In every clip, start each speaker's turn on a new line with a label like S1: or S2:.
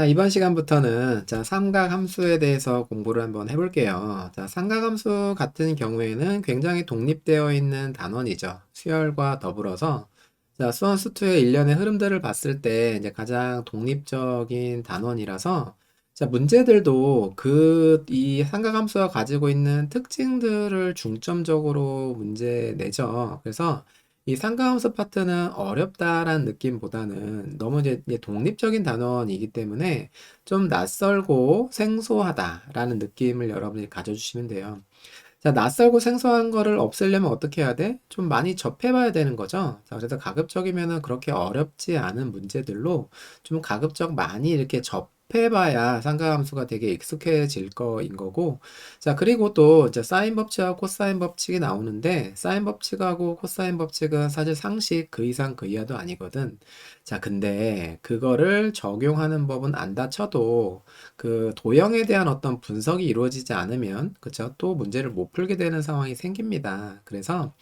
S1: 이번 시간부터는 삼각함수에 대해서 공부를 한번 해볼게요. 삼각함수 같은 경우에는 굉장히 독립되어 있는 단원이죠. 수열과 더불어서 수원 수투의 일련의 흐름들을 봤을 때 이제 가장 독립적인 단원이라서 문제들도 이 삼각함수가 가지고 있는 특징들을 중점적으로 문제 내죠. 그래서 이 상가함수 파트는 어렵다라는 느낌보다는 너무 이제 독립적인 단원이기 때문에 좀 낯설고 생소하다라는 느낌을 여러분이 가져주시면 돼요. 낯설고 생소한 거를 없애려면 어떻게 해야 돼? 좀 많이 접해봐야 되는 거죠. 그래서 가급적이면은 그렇게 어렵지 않은 문제들로 좀 가급적 많이 이렇게 접해봐야 상가함수가 되게 익숙해질 거인 거고. 그리고 또 이제 사인 법칙하고 코사인 법칙이 나오는데, 사인 법칙하고 코사인 법칙은 사실 상식 그 이상 그 이하도 아니거든. 근데 그거를 적용하는 법은 안 다쳐도 그 도형에 대한 어떤 분석이 이루어지지 않으면 그쵸? 또 문제를 못 풀게 되는 상황이 생깁니다. 그래서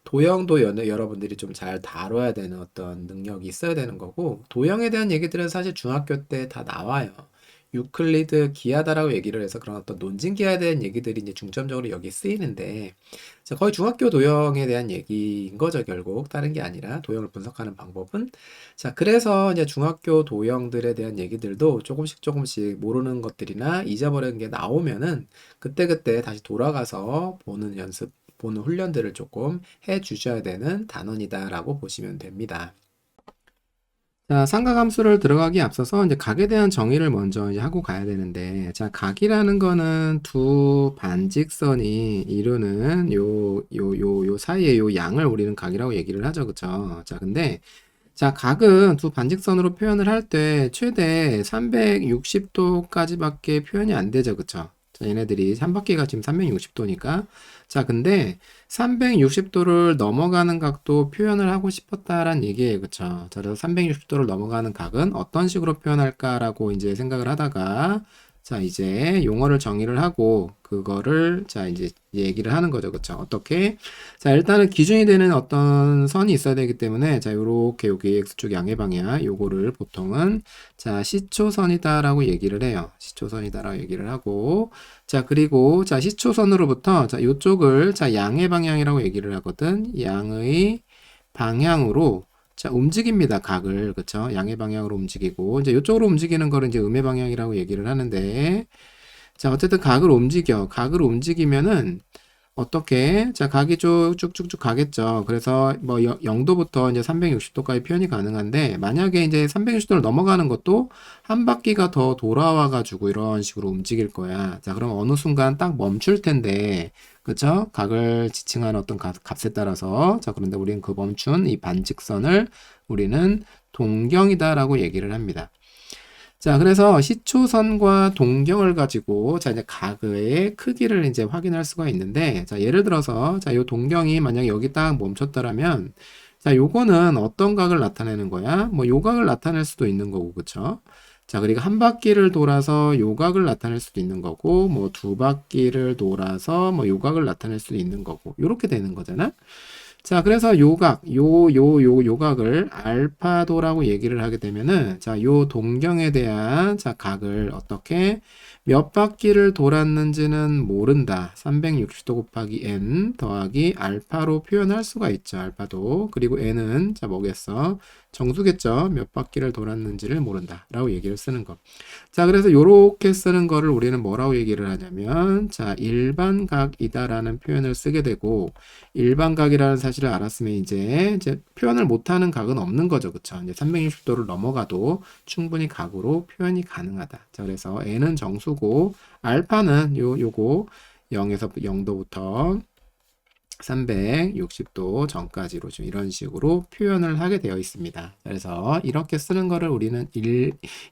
S1: 도형도 여러분들이 좀 잘 다뤄야 되는 어떤 능력이 있어야 되는 거고, 도형에 대한 얘기들은 사실 중학교 때 다 나와요. 유클리드 기하다라고 얘기를 해서 그런 어떤 논진 기하에 대한 얘기들이 이제 중점적으로 여기 쓰이는데, 거의 중학교 도형에 대한 얘기인 거죠, 결국. 다른 게 아니라 도형을 분석하는 방법은. 그래서 이제 중학교 도형들에 대한 얘기들도 조금씩 조금씩 모르는 것들이나 잊어버리는 게 나오면은 그때그때 다시 돌아가서 보는 연습, 보는 훈련들을 조금 해 주셔야 되는 단원이다라고 보시면 됩니다. 삼각함수를 들어가기 앞서서 이제 각에 대한 정의를 먼저 이제 하고 가야 되는데, 각이라는 거는 두 반직선이 이루는 요 사이에 요 양을 우리는 각이라고 얘기를 하죠. 그쵸? 근데 각은 두 반직선으로 표현을 할 때 최대 360도까지밖에 표현이 안 되죠. 그쵸? 얘네들이 한 바퀴가 지금 360도니까. 근데 360도를 넘어가는 각도 표현을 하고 싶었다란 얘기예요. 그쵸? 그래서 360도를 넘어가는 각은 어떤 식으로 표현할까라고 이제 생각을 하다가 이제 용어를 정의를 하고 그거를 이제 얘기를 하는 거죠. 그쵸? 어떻게? 일단은 기준이 되는 어떤 선이 있어야 되기 때문에 요렇게 여기 x축 양의 방향 요거를 보통은 시초선이다라고 얘기를 해요. 시초선이다라고 얘기를 하고 그리고 시초선으로부터 요쪽을 양의 방향이라고 얘기를 하거든. 양의 방향으로 움직입니다. 각을. 그쵸? 양의 방향으로 움직이고, 이제 요쪽으로 움직이는 거를 이제 음의 방향이라고 얘기를 하는데, 어쨌든 각을 움직여. 각을 움직이면은, 어떻게? 각이 쭉쭉쭉 가겠죠. 그래서 뭐 0도부터 이제 360도까지 표현이 가능한데, 만약에 이제 360도를 넘어가는 것도 한 바퀴가 더 돌아와 가지고 이런 식으로 움직일 거야. 그럼 어느 순간 딱 멈출 텐데, 그쵸? 각을 지칭하는 어떤 값에 따라서. 그런데 우리는 그 멈춘 이 반직선을 우리는 동경이다라고 얘기를 합니다. 그래서 시초선과 동경을 가지고, 이제 각의 크기를 이제 확인할 수가 있는데, 예를 들어서, 요 동경이 만약에 여기 딱 멈췄더라면, 요거는 어떤 각을 나타내는 거야? 뭐, 요 각을 나타낼 수도 있는 거고, 그쵸? 그리고 한 바퀴를 돌아서 요 각을 나타낼 수도 있는 거고, 뭐, 두 바퀴를 돌아서 뭐, 요 각을 나타낼 수도 있는 거고, 요렇게 되는 거잖아? 그래서 요각, 요각을 알파도라고 얘기를 하게 되면은, 요 동경에 대한, 각을 어떻게 몇 바퀴를 돌았는지는 모른다. 360도 곱하기 n 더하기 알파로 표현할 수가 있죠. 알파도. 그리고 n은, 뭐겠어? 정수겠죠. 몇 바퀴를 돌았는지를 모른다. 라고 얘기를 쓰는 거. 그래서 요렇게 쓰는 거를 우리는 뭐라고 얘기를 하냐면, 일반각이다라는 표현을 쓰게 되고, 일반각이라는 사실을 알았으면 이제 표현을 못하는 각은 없는 거죠. 그쵸? 이제 360도를 넘어가도 충분히 각으로 표현이 가능하다. 그래서 n은 정수고, 알파는 요거 0에서 0도부터 360도 전까지로 좀 이런 식으로 표현을 하게 되어 있습니다. 그래서 이렇게 쓰는 거를 우리는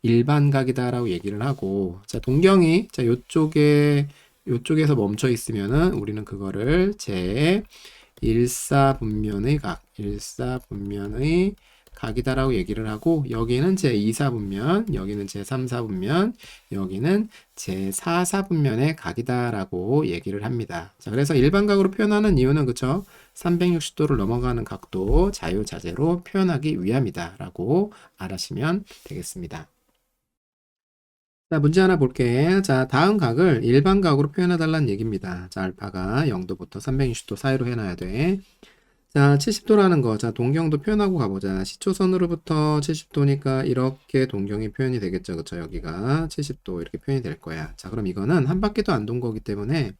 S1: 일반각이다라고 얘기를 하고, 동경이, 요쪽에서 멈춰 있으면은 우리는 그거를 일사분면의 각, 일사분면의 각이다라고 얘기를 하고, 여기는 제2사분면, 여기는 제3사분면, 여기는 제4사분면의 각이다라고 얘기를 합니다. 그래서 일반각으로 표현하는 이유는 그쵸? 360도를 넘어가는 각도 자유자재로 표현하기 위함이다라고 알아시면 되겠습니다. 자, 문제 하나 볼게. 자, 다음 각을 일반 각으로 표현해 달라는 얘기입니다. 자, 알파가 0도부터 360도 사이로 해놔야 돼. 자, 70도라는 거. 자, 동경도 표현하고 가보자. 시초선으로부터 70도니까 이렇게 동경이 표현이 되겠죠. 그쵸? 여기가 70도 이렇게 표현이 될 거야. 자, 그럼 이거는 한 바퀴도 안 돈 거기 때문에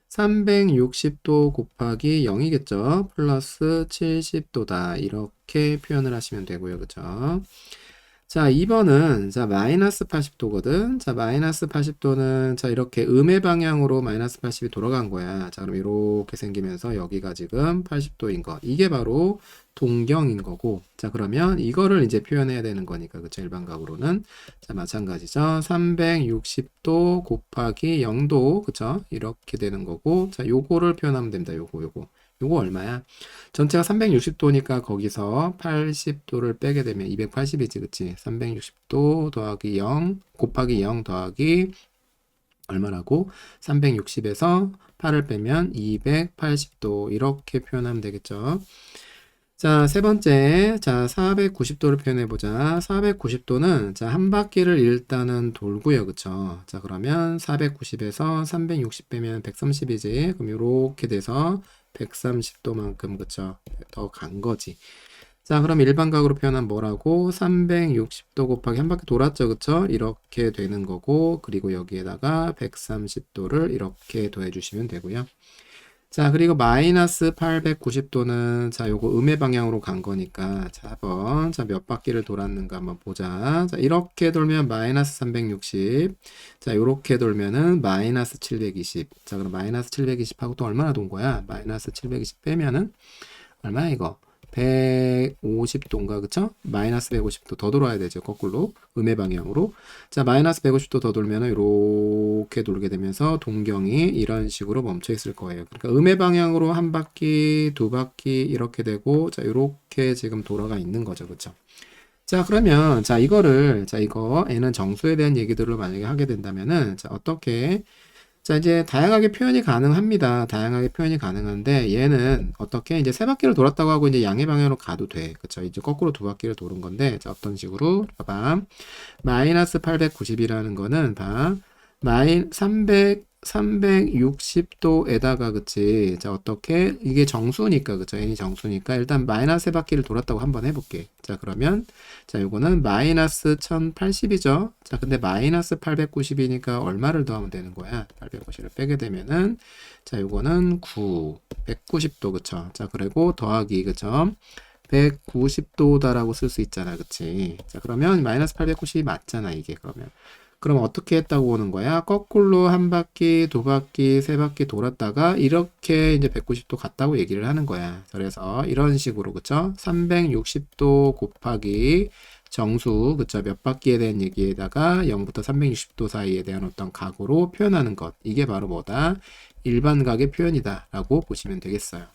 S1: 360도 곱하기 0이겠죠. 플러스 70도다. 이렇게 표현을 하시면 되고요. 그쵸? 자, 2번은, 자, 마이너스 80도거든. 자, 마이너스 80도는, 자, 이렇게 음의 방향으로 마이너스 80이 돌아간 거야. 자, 그럼 이렇게 생기면서 여기가 지금 80도인 거. 이게 바로 동경인 거고. 자, 그러면 이거를 이제 표현해야 되는 거니까, 그쵸? 일반각으로는. 자, 마찬가지죠. 360도 곱하기 0도, 그쵸? 이렇게 되는 거고. 자, 요거를 표현하면 됩니다. 요거 얼마야? 전체가 360도니까 거기서 80도를 빼게 되면 280이지, 그치? 360도 더하기 0 곱하기 0 더하기 얼마라고? 360에서 8을 빼면 280도 이렇게 표현하면 되겠죠. 자, 세 번째, 자, 490도를 표현해보자. 490도는, 자, 한 바퀴를 일단은 돌고요. 그쵸? 자, 그러면 490에서 360 빼면 130이지. 그럼 이렇게 돼서 130도만큼, 그쵸? 더 간 거지. 자, 그럼 일반각으로 표현하면 뭐라고? 360도 곱하기 한 바퀴 돌았죠. 그쵸? 이렇게 되는 거고, 그리고 여기에다가 130도를 이렇게 더해주시면 되고요. 자, 그리고 마이너스 890도는, 자, 요거 음의 방향으로 간 거니까, 자, 한번, 자, 몇 바퀴를 돌았는가 한번 보자. 자, 이렇게 돌면 마이너스 360. 자, 요렇게 돌면은 마이너스 720. 자, 그럼 마이너스 720하고 또 얼마나 돈 거야? 마이너스 720 빼면은, 얼마야, 이거? 150도인가, 그쵸? 마이너스 150도 더 돌아야 되죠, 거꾸로. 음의 방향으로. 자, 마이너스 150도 더 돌면은 이렇게 돌게 되면서 동경이 이런 식으로 멈춰 있을 거예요. 그러니까 음의 방향으로 한 바퀴, 두 바퀴 이렇게 되고, 자, 이렇게 지금 돌아가 있는 거죠, 그쵸? 자, 그러면, 자, 이거, n은 정수에 대한 얘기들을 만약에 하게 된다면은, 자, 어떻게, 자, 이제 다양하게 표현이 가능합니다. 다양하게 표현이 가능한데 얘는 어떻게 이제 세 바퀴를 돌았다고 하고 이제 양의 방향으로 가도 돼. 그쵸? 이제 거꾸로 두 바퀴를 도는 건데 자, 어떤 식으로? 봐봐. 마이너스 890이라는 거는 봐. 360도에다가 그치? 자, 어떻게? 이게 정수니까 그쵸? n이 정수니까 일단 마이너스 세 바퀴를 돌았다고 한번 해볼게. 자, 그러면 자, 요거는 마이너스 1080이죠? 자, 근데 마이너스 890이니까 얼마를 더하면 되는 거야? 890을 빼게 되면은 자, 요거는 190도 그쵸? 자, 그리고 더하기 그쵸? 190도다라고 쓸 수 있잖아, 그치? 자, 그러면 마이너스 890이 맞잖아, 이게 그러면. 그럼 어떻게 했다고 오는 거야? 거꾸로 한 바퀴, 두 바퀴, 세 바퀴 돌았다가 이렇게 이제 190도 갔다고 얘기를 하는 거야. 그래서 이런 식으로 그쵸? 360도 곱하기 정수 그쵸? 몇 바퀴에 대한 얘기에다가 0부터 360도 사이에 대한 어떤 각으로 표현하는 것. 이게 바로 뭐다? 일반각의 표현이다 라고 보시면 되겠어요.